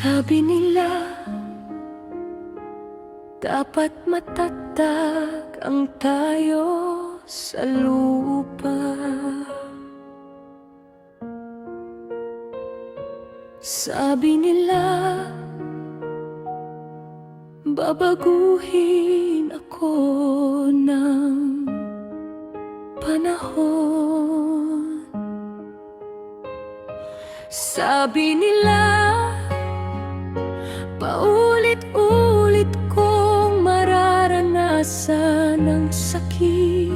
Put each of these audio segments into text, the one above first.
Sabi nila, dapat matatag ang tayo sa lupa. Sabi nila, babaguhin ako ng panahon. Sabi nila, paulit-ulit kong mararanasan ang sakit.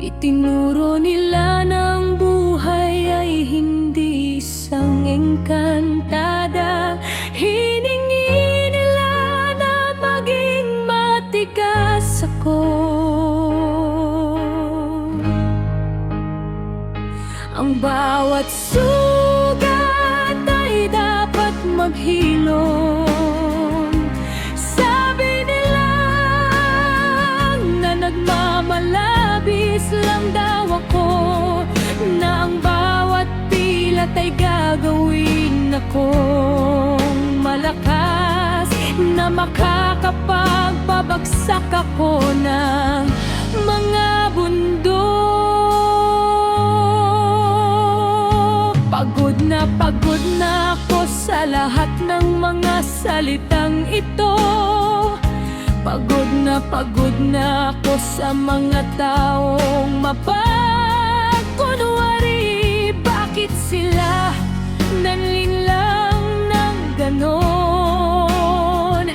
Itinuro nila ng buhay ay hindi isang engkantada. Hiningi nila na maging matigas ako. Ang bawat sugat ay dapat maghilom. Sabi nila na nagmamalabis lang daw ako, na ang bawat pilat ay gagawin akong malakas, na makakapagpabagsak ako ng mga bundok. Pagod na ako sa lahat ng mga salitang ito. Pagod na ako sa mga taong mapagkunwari. Bakit sila nanlinlang ng ganon?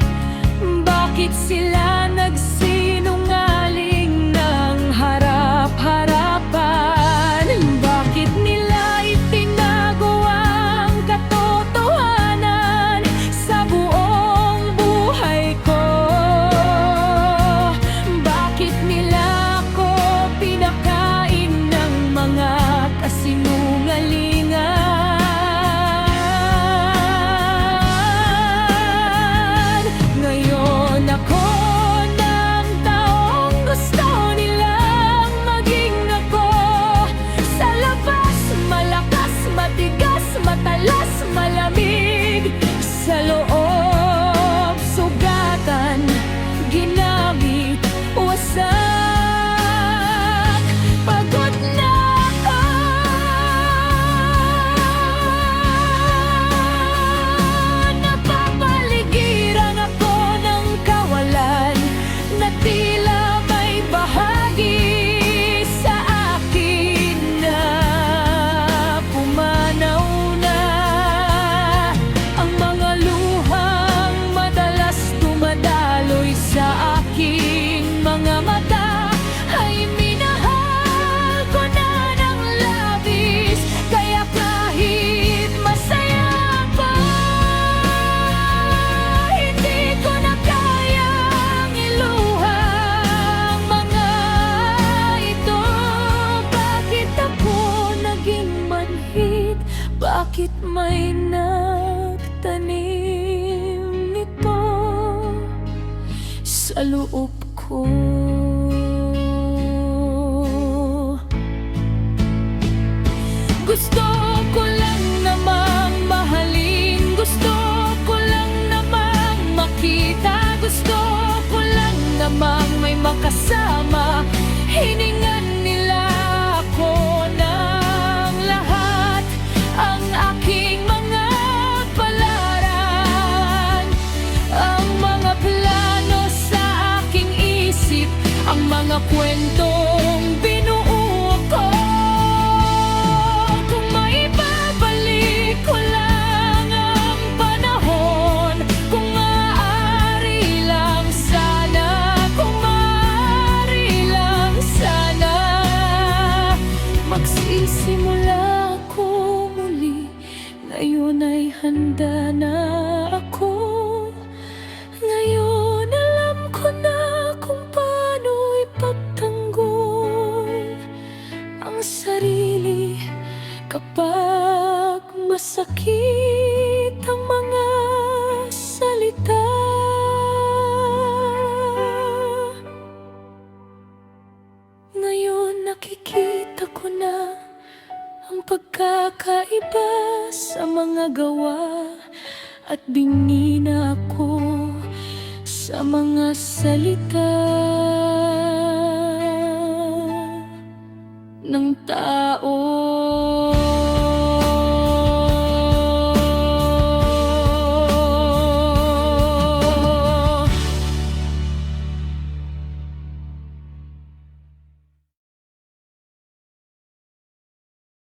Bakit sila nagsinungaling ng harap-harapan? Bakit nila itinago ang katotohanan sa buong buhay ko? Bakit nila ako pinakain ng mga kasinungalingan? Ngayon ako ng taong gusto nilang maging ako. Sa labas, malakas, matigas, matalas, malamig. Sa loob, sugatan, ginamit, wasak. Pagod na ako. Napapaligiran ako ng kawalan, na tila may bahagi sa akin na pumanaw na. Ang mga luhang madalas dumadaloy sa aking mga mata ay minahal ko na ng labis. Kaya kahit masaya ako, hindi ko na kayang iluha ang mga ito. Bakit ako naging manhid? Bakit may nagtanim nito sa loob ko? Gusto ko lang namang mahalin, gusto ko lang namang makita, gusto ko lang namang may makasama. Hiningan nila ako ng lahat, ang aking mga palaran, ang mga plano sa aking isip, ang mga kwentong binuo ko. Kung maibabalik ko lang ang panahon, kung maaari lang sana, kung maaari lang sana, magsisimula ako muli. Ngayon ay handa na ako. Ngayon alam ko na kung paano ipagtanggol ang sarili kapag masakit ang mga salita. Ngayon nakikita ko na ang pagkakaiba nagawa at bingi na ako sa mga salita ng tao.